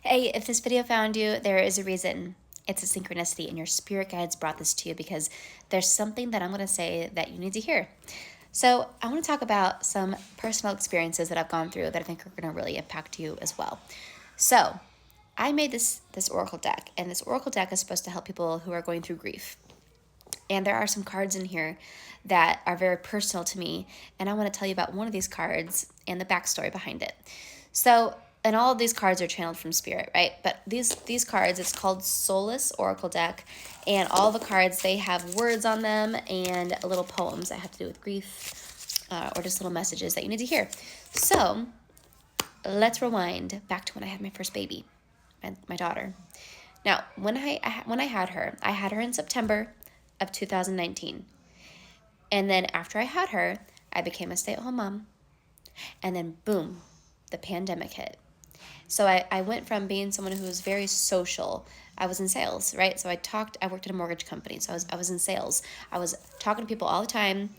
Hey, if this video found you, there is a reason. It's a synchronicity, and your spirit guides brought this to you because there's something that I'm going to say that you need to hear. So, I want to talk about some personal experiences that I've gone through that I think are going to really impact you as well. So, I made this oracle deck, and this oracle deck is supposed to help people who are going through grief. And there are some cards in here that are very personal to me, and I want to tell you about one of these cards and the backstory behind it. So, and all of these cards are channeled from spirit, right? But these cards, it's called Soulless Oracle Deck, and all the cards, they have words on them and little poems that have to do with grief, or just little messages that you need to hear. So, let's rewind back to when I had my first baby, my daughter. Now, when I had her in September of 2019. And then after I had her, I became a stay-at-home mom. And then boom, the pandemic hit. So I went from being someone who was very social. I was in sales, right? So I worked at a mortgage company. So I was in sales. I was talking to people all the time,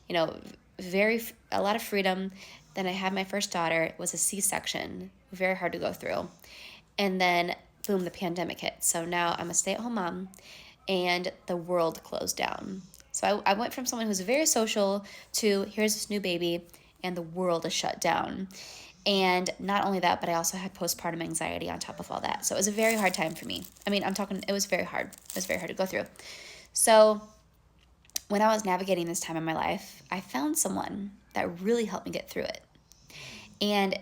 you know, a lot of freedom. Then I had my first daughter. It was a C-section, very hard to go through. And then boom, the pandemic hit. So now I'm a stay-at-home mom and the world closed down. So I went from someone who's very social to here's this new baby and the world is shut down. And not only that, but I also had postpartum anxiety on top of all that. So it was a very hard time for me. I mean, it was very hard. It was very hard to go through. So when I was navigating this time in my life, I found someone that really helped me get through it. And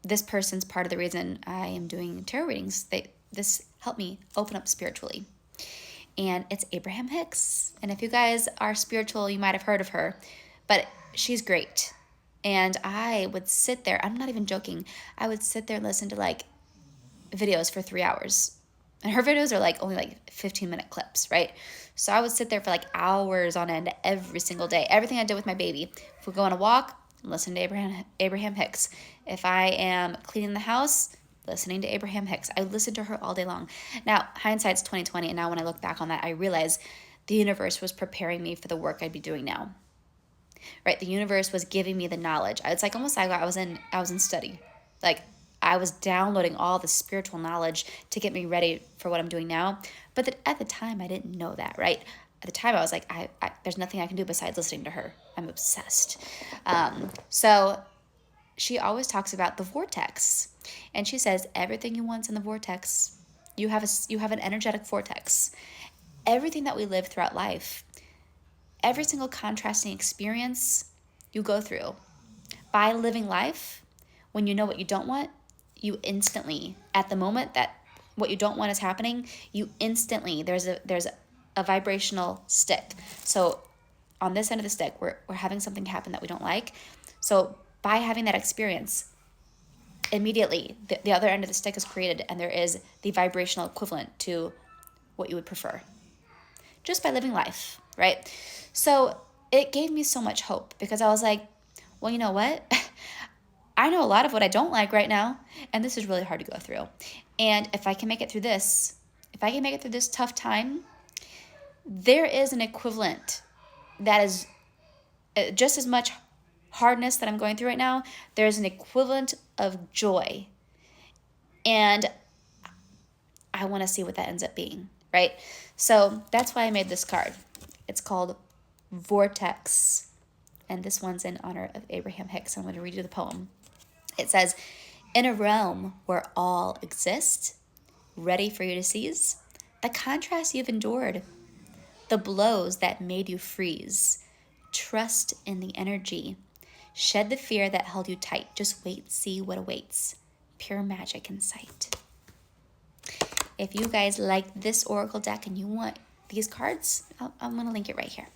this person's part of the reason I am doing tarot readings. This helped me open up spiritually. And it's Abraham Hicks. And if you guys are spiritual, you might have heard of her, but she's great. And I would sit there, I'm not even joking, I would sit there and listen to like videos for 3 hours. And her videos are like only like 15-minute clips, right? So I would sit there for like hours on end every single day. Everything I did with my baby. If we go on a walk, listen to Abraham Hicks. If I am cleaning the house, listening to Abraham Hicks. I listened to her all day long. Now, hindsight's 2020, and now when I look back on that, I realize the universe was preparing me for the work I'd be doing now. Right? The universe was giving me the knowledge. It's like almost like I was in study. Like I was downloading all the spiritual knowledge to get me ready for what I'm doing now. But at the time, I didn't know that, right? At the time, I was like, there's nothing I can do besides listening to her. I'm obsessed. So she always talks about the vortex. And she says, everything you want's in the vortex. You have an energetic vortex. Everything that we live throughout life, every single contrasting experience you go through, by living life, when you know what you don't want, you instantly, at the moment that what you don't want is happening, you instantly, there's a vibrational stick. So on this end of the stick, we're having something happen that we don't like. So by having that experience, immediately the other end of the stick is created, and there is the vibrational equivalent to what you would prefer just by living life, right? So it gave me so much hope because I was like, well, you know what? I know a lot of what I don't like right now, and this is really hard to go through. And if I can make it through this, tough time, there is an equivalent that is just as much hardness that I'm going through right now. There's an equivalent of joy. And I want to see what that ends up being, right? So that's why I made this card. It's called Vortex. And this one's in honor of Abraham Hicks. I'm going to read you the poem. It says, in a realm where all exist, ready for you to seize, the contrast you've endured, the blows that made you freeze, trust in the energy, shed the fear that held you tight. Just wait, see what awaits. Pure magic in sight. If you guys like this oracle deck and you want these cards, I'm going to link it right here.